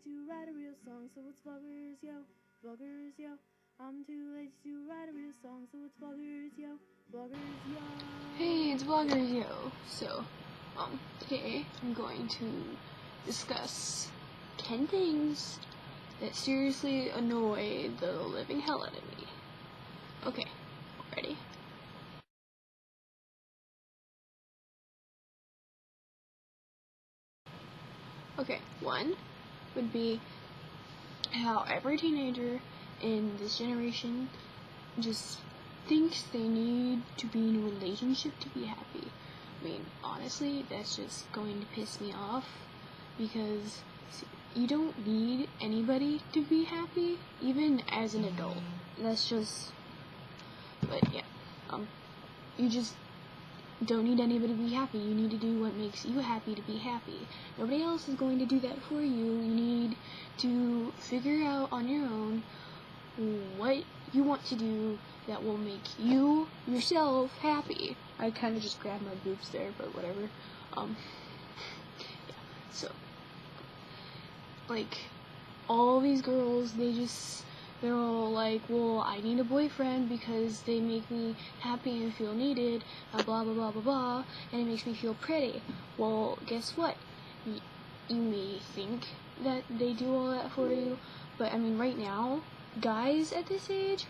to write a real song, so it's buggers, yo, buggers, yo. I'm too lazy to write a real song, so it's buggers, yo, buggers, yo. Hey, it's Buggers, yo. So, today I'm going to discuss 10 things that seriously annoy the living hell out of me. Okay, ready? Okay, one would be how every teenager in this generation just thinks they need to be in a relationship to be happy. I mean, honestly, that's just going to piss me off, because you don't need anybody to be happy, even as an adult. That's just, but yeah, you just don't need anybody to be happy. You need to do what makes you happy to be happy. Nobody else is going to do that for you. You need to figure out on your own what you want to do that will make you, yourself, happy. I kind of just grabbed my boobs there, but whatever. Yeah. So, like, all these girls, they're all like, well, I need a boyfriend because they make me happy and feel needed, blah, blah, blah, blah, blah, and it makes me feel pretty. Well, guess what? You may think that they do all that for you, but, I mean, right now, guys at this age,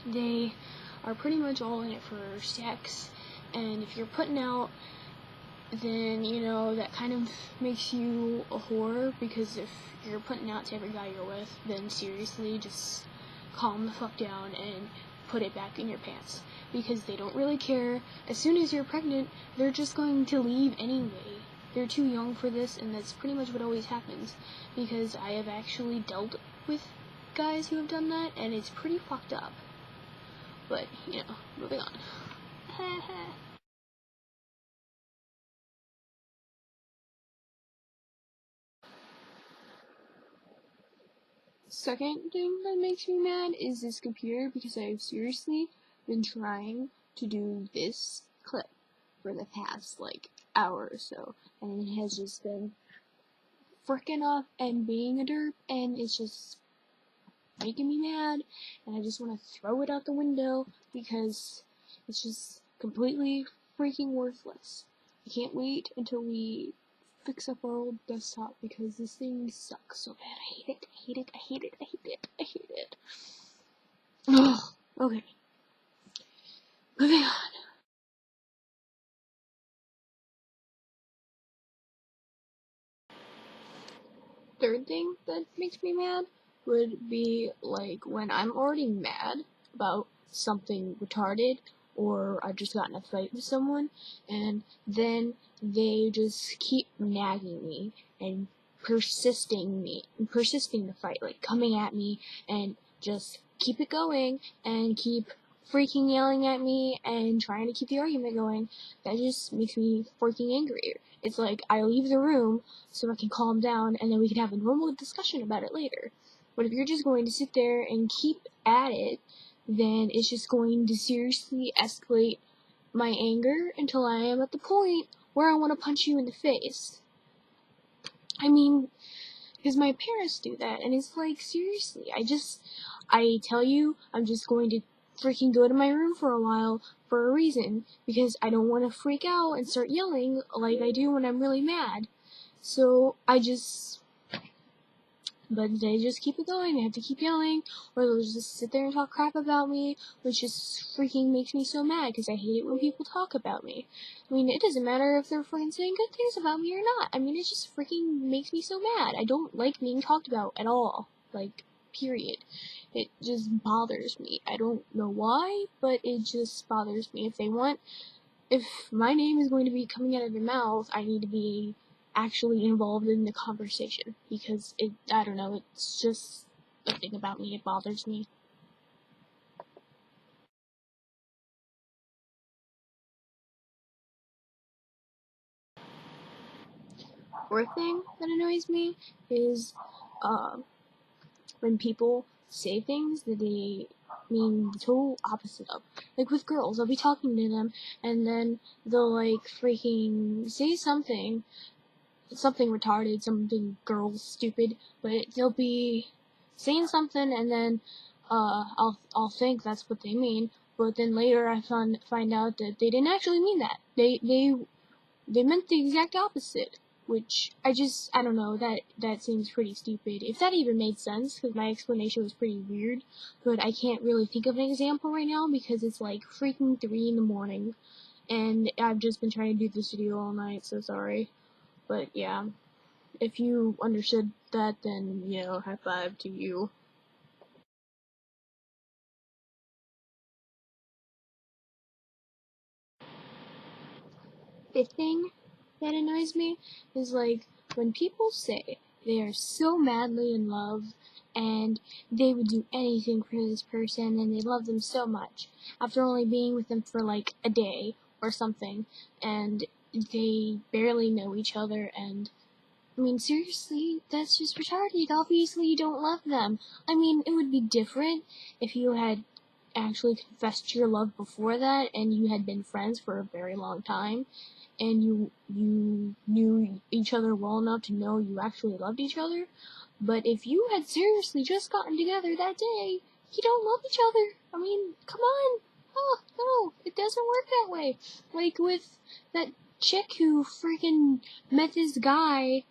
they are pretty much all in it for sex, and if you're putting out, then, you know, that kind of makes you a whore, because if you're putting out to every guy you're with, then seriously, just calm the fuck down and put it back in your pants, because they don't really care. As soon as you're pregnant, they're just going to leave anyway. They're too young for this, and that's pretty much what always happens, because I have actually dealt with guys who have done that, and it's pretty fucked up. But, you know, moving on. Second thing that makes me mad is this computer, because I've seriously been trying to do this clip for the past, like, hour or so, and it has just been frickin' up and being a derp, and it's just making me mad, and I just want to throw it out the window, because it's just completely freaking worthless. I can't wait until we fix up our old desktop, because this thing sucks so bad. I hate it, I hate it, I hate it, I hate it, I hate it. Ugh, okay. Moving on. Third thing that makes me mad would be, like, when I'm already mad about something retarded, or I've just gotten in a fight with someone, and then they just keep nagging me and persisting the fight, like coming at me and just keep it going and keep freaking yelling at me and trying to keep the argument going. That just makes me freaking angry. It's like I leave the room so I can calm down, and then we can have a normal discussion about it later. But if you're just going to sit there and keep at it, then it's just going to seriously escalate my anger until I am at the point where I want to punch you in the face. I mean, because my parents do that, and it's like, seriously, I tell you, I'm just going to freaking go to my room for a while for a reason, because I don't want to freak out and start yelling like I do when I'm really mad. So, but they just keep it going, they have to keep yelling, or they'll just sit there and talk crap about me, which just freaking makes me so mad, because I hate it when people talk about me. I mean, it doesn't matter if they're freaking saying good things about me or not. I mean, it just freaking makes me so mad. I don't like being talked about at all. Like, period. It just bothers me. I don't know why, but it just bothers me. If my name is going to be coming out of their mouth, I need to be actually involved in the conversation, because I don't know, it's just a thing about me, it bothers me. Fourth thing that annoys me is, when people say things that they mean the total opposite of. Like with girls, I'll be talking to them, and then they'll like freaking say something something retarded, something girl stupid, but they'll be saying something and then I'll think that's what they mean, but then later I find out that they didn't actually mean that. They meant the exact opposite, which I don't know, that seems pretty stupid. If that even made sense, because my explanation was pretty weird, but I can't really think of an example right now because it's like freaking 3 in the morning, and I've just been trying to do this video all night, so sorry. But yeah, if you understood that, then, you know, high five to you. The thing that annoys me is like when people say they are so madly in love and they would do anything for this person and they love them so much after only being with them for like a day or something and they barely know each other. And I mean, seriously, that's just retarded. Obviously you don't love them. I mean, it would be different if you had actually confessed your love before that and you had been friends for a very long time and you knew each other well enough to know you actually loved each other. But if you had seriously just gotten together that day, you don't love each other. I mean, come on. Oh, no, it doesn't work that way. Like with that chick who freaking met this guy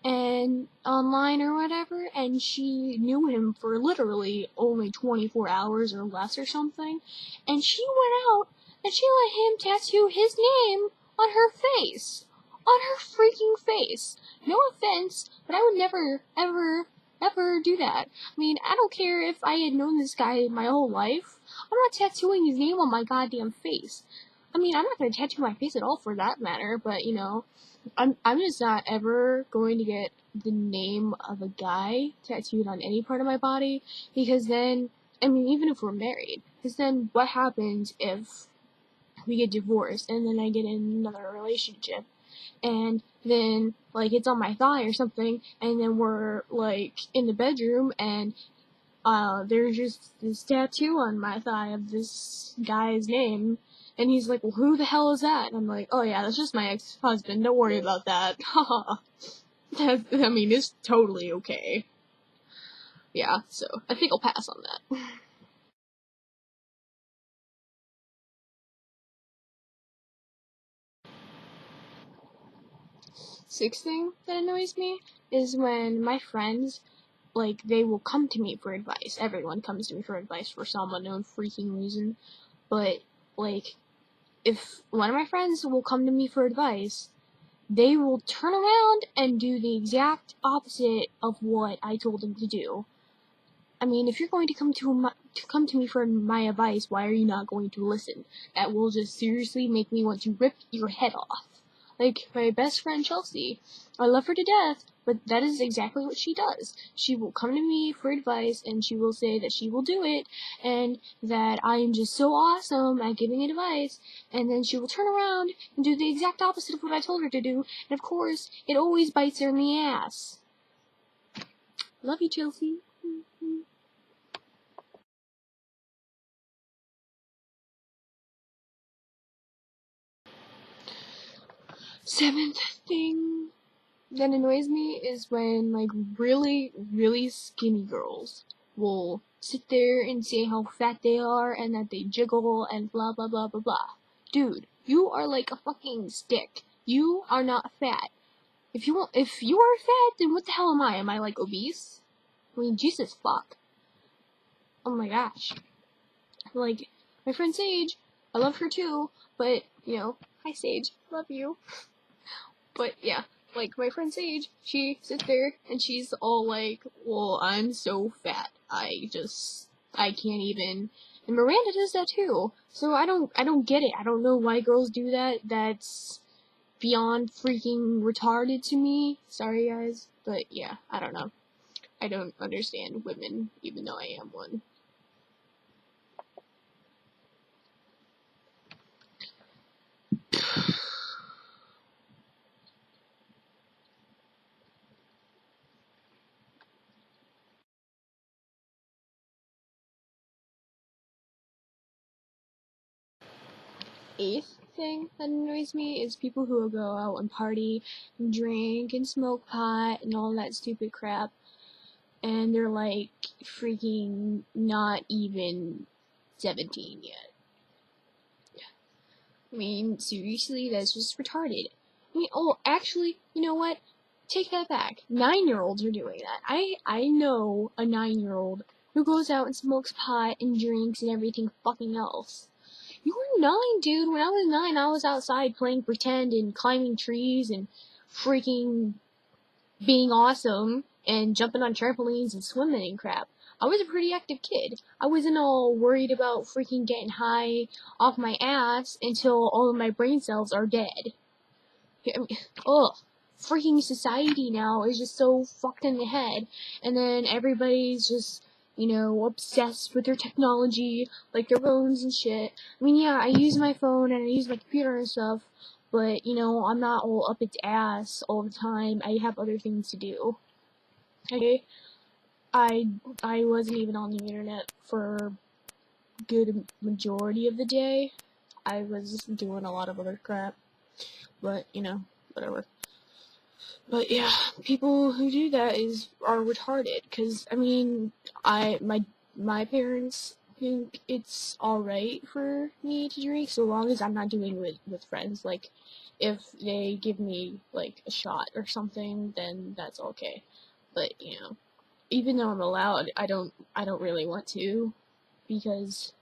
and online or whatever, and she knew him for literally only 24 hours or less or something, and she went out and she let him tattoo his name on her face. On her freaking face. No offense, but I would never, ever, ever do that. I mean, I don't care if I had known this guy my whole life. I'm not tattooing his name on my goddamn face. I mean, I'm not gonna tattoo my face at all for that matter, but, you know, I'm just not ever going to get the name of a guy tattooed on any part of my body, because then, I mean, even if we're married, because then what happens if we get divorced and then I get in another relationship and then, like, it's on my thigh or something, and then we're, like, in the bedroom and there's just this tattoo on my thigh of this guy's name. And he's like, well, who the hell is that? And I'm like, oh yeah, that's just my ex-husband. Don't worry about that. I mean, it's totally okay. Yeah, so I think I'll pass on that. Sixth thing that annoys me is when my friends, like, they will come to me for advice. Everyone comes to me for advice for some unknown freaking reason. But, like, if one of my friends will come to me for advice, they will turn around and do the exact opposite of what I told them to do. I mean, if you're going to come to me for my advice, why are you not going to listen? That will just seriously make me want to rip your head off. Like my best friend Chelsea, I love her to death, but that is exactly what she does. She will come to me for advice, and she will say that she will do it, and that I am just so awesome at giving advice, and then she will turn around and do the exact opposite of what I told her to do, and of course, it always bites her in the ass. Love you, Chelsea. Seventh thing that annoys me is when, like, really, really skinny girls will sit there and say how fat they are and that they jiggle and blah blah blah blah blah. Dude, you are like a fucking stick. You are not fat. If you are fat, then what the hell am I? Am I like obese? I mean, Jesus fuck. Oh my gosh. Like, my friend Sage, I love her too, but, you know, hi Sage, love you. But yeah, like my friend Sage, she sits there and she's all like, well, I'm so fat. I can't even. And Miranda does that too. So I don't get it. I don't know why girls do that. That's beyond freaking retarded to me. Sorry guys. But yeah, I don't know. I don't understand women, even though I am one. Eighth thing that annoys me is people who will go out and party and drink and smoke pot and all that stupid crap, and they're like freaking not even 17 yet. I mean, seriously, that's just retarded. I mean, oh, actually, you know what? Take that back. 9-year-olds are doing that. I know a 9-year-old who goes out and smokes pot and drinks and everything fucking else. You were 9, dude. When I was 9, I was outside playing pretend and climbing trees and freaking being awesome and jumping on trampolines and swimming and crap. I was a pretty active kid. I wasn't all worried about freaking getting high off my ass until all of my brain cells are dead. I mean, ugh. Freaking society now is just so fucked in the head, and then everybody's just, you know, obsessed with their technology, like their phones and shit. I mean, yeah, I use my phone and I use my computer and stuff, but, you know, I'm not all up its ass all the time. I have other things to do. Okay? I wasn't even on the internet for a good majority of the day. I was doing a lot of other crap. But, you know, whatever. But yeah, people who do that are retarded. Cause, I mean, my parents think it's alright for me to drink so long as I'm not doing it with friends. Like, if they give me, like, a shot or something, then that's okay. But, you know, even though I'm allowed, I don't really want to, because,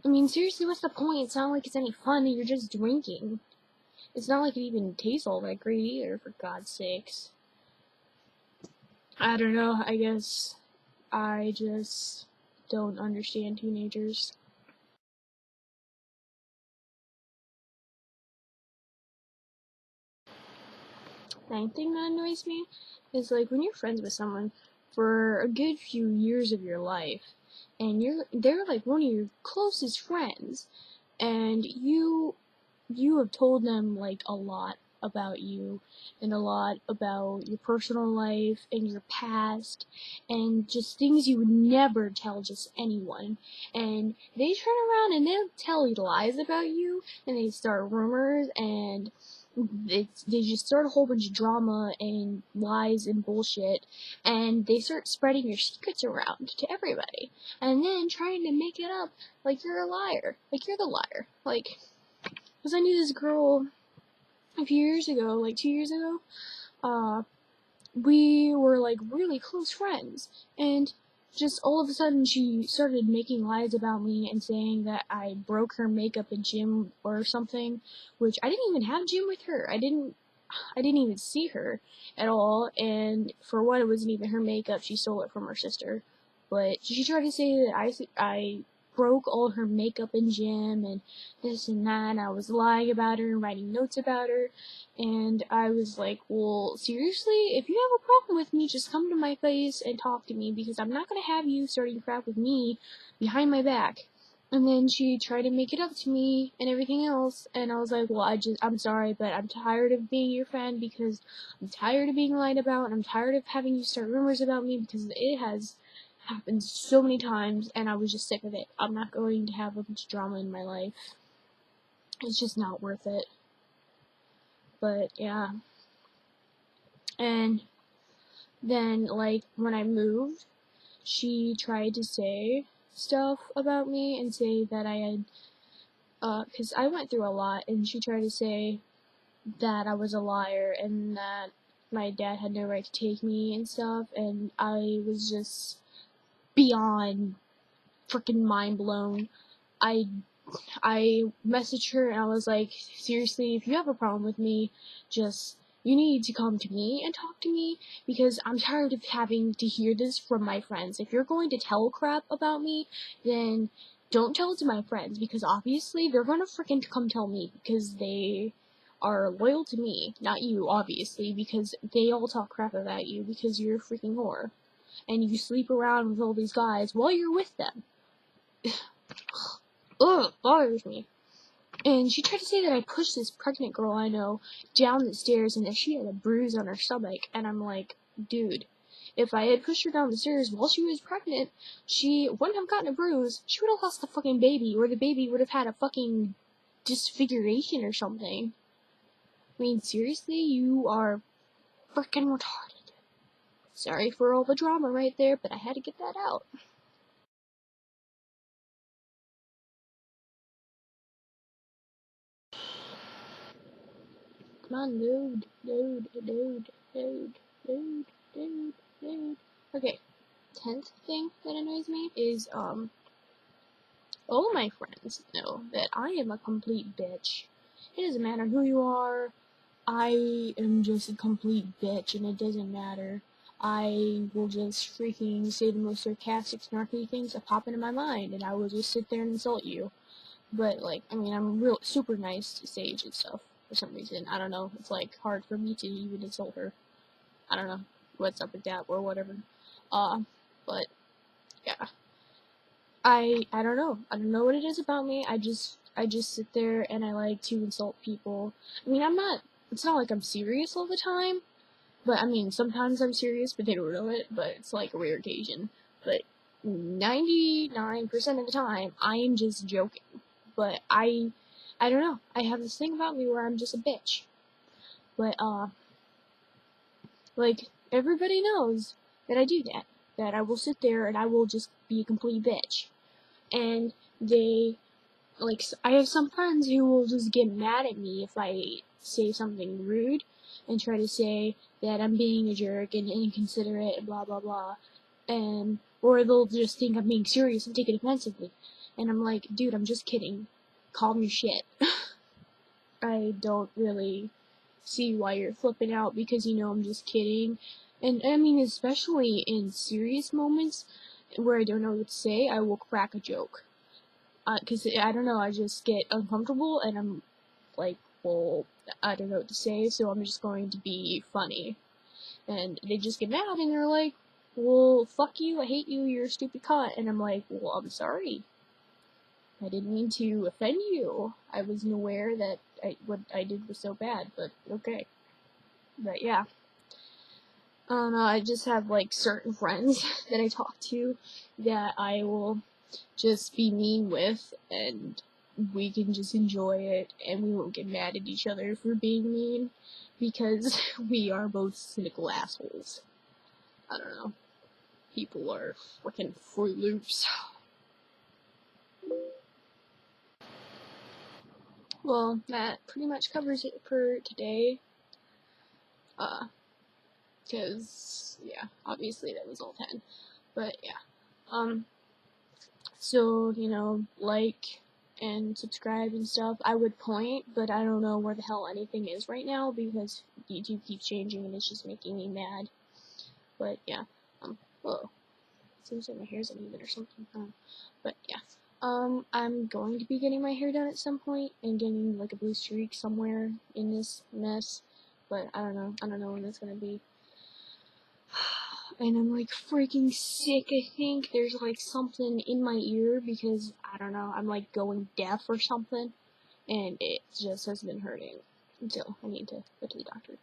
I mean, seriously, what's the point? It's not like it's any fun, you're just drinking. It's not like it even tastes all that great either, for God's sakes. I don't know, I guess I just don't understand teenagers. Main thing that annoys me is, like, when you're friends with someone for a good few years of your life, and they're like one of your closest friends, and you have told them, like, a lot about you, and a lot about your personal life, and your past, and just things you would never tell just anyone, and they turn around and they'll tell you lies about you, and they start rumors, and they just start a whole bunch of drama and lies and bullshit, and they start spreading your secrets around to everybody, and then trying to make it up like you're a liar, like you're the liar, like, because I knew this girl a few years ago, like 2 years ago. We were, like, really close friends, and just all of a sudden she started making lies about me and saying that I broke her makeup in gym or something, which I didn't even have gym with her. I didn't even see her at all, and for one, it wasn't even her makeup. She stole it from her sister. But she tried to say that I broke all her makeup in gym and this and that, and I was lying about her and writing notes about her, and I was like, well, seriously, if you have a problem with me, just come to my face and talk to me, because I'm not gonna have you starting crap with me behind my back. And then she tried to make it up to me and everything else, and I was like, well, I'm sorry, but I'm tired of being your friend, because I'm tired of being lied about, and I'm tired of having you start rumors about me, because it has happened so many times, and I was just sick of it. I'm not going to have a bunch of drama in my life. It's just not worth it. But, yeah. And then, like, when I moved, she tried to say stuff about me and say that I had, cause I went through a lot, and she tried to say that I was a liar and that my dad had no right to take me and stuff, and I was just beyond freaking mind blown. I messaged her and I was like, seriously, if you have a problem with me, you need to come to me and talk to me, because I'm tired of having to hear this from my friends. If you're going to tell crap about me, then don't tell it to my friends, because obviously they're gonna freaking come tell me, because they are loyal to me, not you, obviously, because they all talk crap about you because you're a freaking whore, and you sleep around with all these guys while you're with them. Ugh, bothers me. And she tried to say that I pushed this pregnant girl I know down the stairs and that she had a bruise on her stomach, and I'm like, dude, if I had pushed her down the stairs while she was pregnant, she wouldn't have gotten a bruise. She would have lost the fucking baby, or the baby would have had a fucking disfiguration or something. I mean, seriously, you are freaking retarded. Sorry for all the drama right there, but I had to get that out. Come on, dude. Okay, 10th thing that annoys me is, all my friends know that I am a complete bitch. It doesn't matter who you are, I am just a complete bitch, and it doesn't matter. I will just freaking say the most sarcastic, snarky things that pop into my mind, and I will just sit there and insult you. But, like, I mean, I'm real super nice to Sage and stuff, for some reason. I don't know, it's, like, hard for me to even insult her. I don't know what's up with that, or whatever. But, yeah. I don't know. I don't know what it is about me. I just sit there and I like to insult people. I mean, it's not like I'm serious all the time, but I mean, sometimes I'm serious, but they don't know it, but it's like a rare occasion. But 99% of the time, I am just joking. But I don't know. I have this thing about me where I'm just a bitch. But, like, everybody knows that I do that. That I will sit there and I will just be a complete bitch. And they, like, I have some friends who will just get mad at me if I say something rude and try to say that I'm being a jerk and inconsiderate and blah blah blah, and or they'll just think I'm being serious and take it offensively, and I'm like, dude, I'm just kidding, calm your shit. I don't really see why you're flipping out because you know I'm just kidding, and I mean, especially in serious moments where I don't know what to say, I will crack a joke. Cause I don't know, I just get uncomfortable and I'm like, well, I don't know what to say, so I'm just going to be funny. And they just get mad and they're like, well, fuck you, I hate you, you're a stupid cunt. And I'm like, well, I'm sorry. I didn't mean to offend you. I wasn't aware that what I did was so bad, but okay. But yeah. I don't know, I just have like certain friends that I talk to that I will just be mean with, and we can just enjoy it, and we won't get mad at each other for being mean, because we are both cynical assholes. I don't know. People are freaking Fruit Loops. Well, that pretty much covers it for today. Cause, yeah, obviously that was all 10. But, yeah. So, you know, like and subscribe and stuff. I would point, but I don't know where the hell anything is right now because YouTube keeps changing and it's just making me mad. But yeah, whoa. Seems like my hair's uneven or something. But yeah. I'm going to be getting my hair done at some point and getting like a blue streak somewhere in this mess. But I don't know when that's gonna be. And I'm like freaking sick. I think there's like something in my ear because I don't know, I'm like going deaf or something, and it just has been hurting until I need to go to the doctor.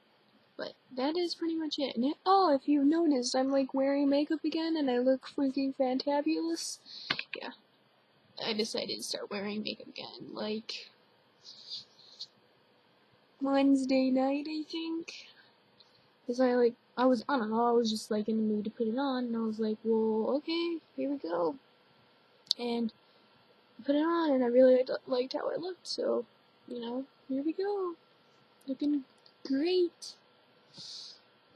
But that is pretty much it. And oh, if you've noticed, I'm like wearing makeup again and I look freaking fantabulous. Yeah, I decided to start wearing makeup again, like Wednesday night, I think. Cause I don't know, I was just like in the mood to put it on, and I was like, well, okay, here we go. And I put it on, and I really liked how it looked, so, you know, here we go. Looking great.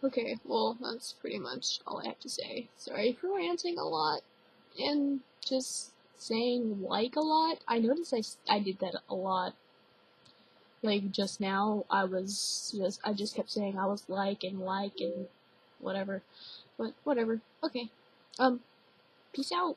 Okay, well, that's pretty much all I have to say. Sorry for ranting a lot, and just saying like a lot. I noticed I did that a lot. Like, just now, I just kept saying I was like and whatever. But, whatever. Okay. Peace out.